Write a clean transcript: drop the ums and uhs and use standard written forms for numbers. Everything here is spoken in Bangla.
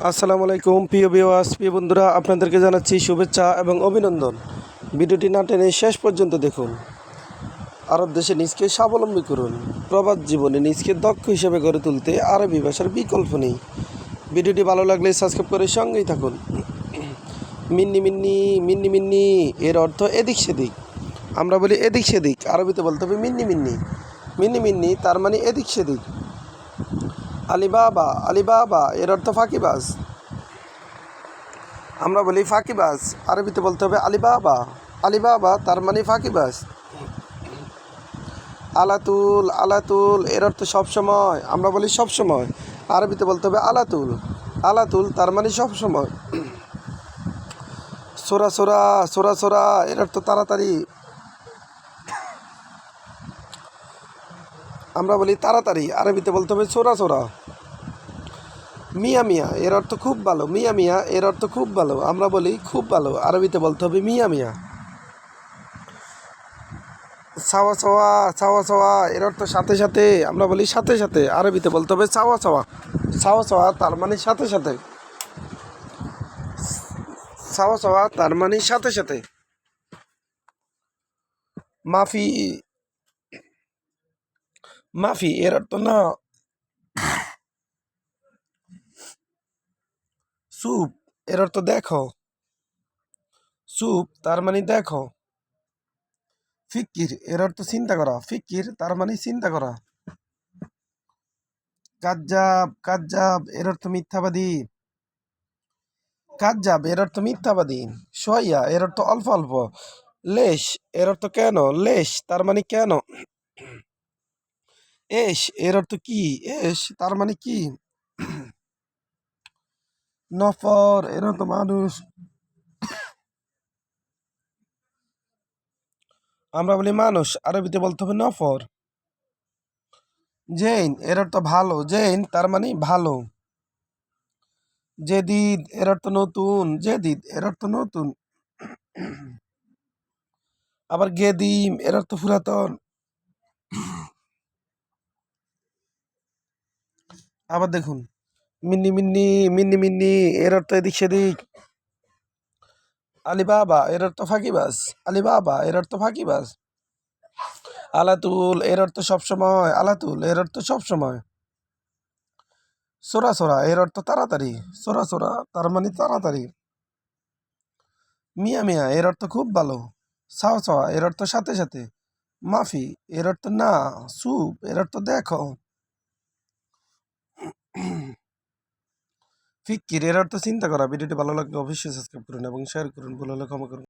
আসসালামু আলাইকুম প্রিয় ভিউয়ার্স, প্রিয় বন্ধুরা, আপনাদেরকে জানাচ্ছি শুভেচ্ছা এবং অভিনন্দন। ভিডিওটি না টেনে শেষ পর্যন্ত দেখুন। আরব দেশে নিজকে স্বাবলম্বী করুন। প্রবাস জীবনে নিজকে দক্ষ হিসেবে গড়ে তুলতে আরবি ভাষার বিকল্প নেই। ভিডিওটি ভালো লাগলে সাবস্ক্রাইব করে সঙ্গেই থাকুন। মিন্নি মিন্নি মিন্নি মিন্নি এর অর্থ এদিক সেদিক। আমরা বলি এদিক সেদিক, আরবিতে বলতে হবে মিন্নি মিন্নি। মিন্নি মিন্নি তার মানে এদিক সেদিক। আলিবাবা আলিবাবা এর অর্থ ফাঁকিবাজ। আমরা বলি ফাঁকিবাজ, আরবিতে বলতে হবে আলিবাবা। আলিবাবা তার মানে ফাঁকিবাজ। আলাতুল আলাতুল এর অর্থ সবসময়। আমরা বলি সবসময়, আরবিতে বলতে হবে আলাতুল। আলাতুল তার মানে সবসময়। সোরা সোরা সোরা সোরা এর অর্থ তাড়াতাড়ি। আমরা বলি তাড়াতাড়ি, আরবিতে বলতে হবে সোরা সোরা। মিয়া মিয়া এর অর্থ খুব ভালো। মিয়া মিয়া এর অর্থ খুব ভালো। আমরা বলি খুব ভালো, আরবিতে বলতে হবে মিয়া মিয়া। সাওয়া সাওয়া সাওয়া সাওয়া এর অর্থ সাথে সাথে। আমরা বলি সাথে সাথে, আরবিতে বলতে হবে সাওয়া সাওয়া। সাওয়া সাওয়া তার মানে সাথে সাথে। সাওয়া সাওয়া তার মানে সাথে সাথে। মাফি মাফি এর অর্থ না। সুপ এর অর্থ দেখো। সুপ তার মানে দেখো। ফিকির এর অর্থ চিন্তা করা। ফিকির তার মানে চিন্তা করা। কাজ্জাব কাজ্জাব এর অর্থ মিথ্যাবাদী। কাজ্জাব এর অর্থ মিথ্যাবাদী। সোয়া এর অর্থ অল্প অল্প। লেশ এর অর্থ কেন। লেশ তার মানে কেন। এস এর অর্থ কি। এস তার মানে কি। নফর এর অর্থ মানুষ। আমরা বলি মানুষ, আরবিতে বলতে হবে নফর। জৈন এর অর্থ ভালো। জৈন তার মানে ভালো। জেদিদ এর অর্থ নতুন। জেদিদ এর অর্থ নতুন। আবার গেদিম এর অর্থ পুরাতন। আবার দেখুন, মিন্নি মিন্নি মিন্নি মিন্নি এর অর্থ এদিক সেদিক। আলিবাবা এর অর্থ ফাঁকিবাজ। আলিবাবা এর অর্থ ফাঁকিবাজ। আলাতুল এর অর্থ সবসময়। আলাতুল এর অর্থ সবসময়। সোরা সোরা এর অর্থ তাড়াতাড়ি। সোরা সোরা তার মানে তাড়াতাড়ি। মিয়া মিয়া এর অর্থ খুব ভালো। সাওয়া সাওয়া এর অর্থ সাথে সাথে। মাফি এর অর্থ না। সুপ এর অর্থ দেখো। ফিকির এর অর্থ চিন্তা করা। ভিডিওটি ভালো লাগলে অবশ্যই সাবস্ক্রাইব করুন এবং শেয়ার করুন। ভুল হলে ক্ষমা করুন।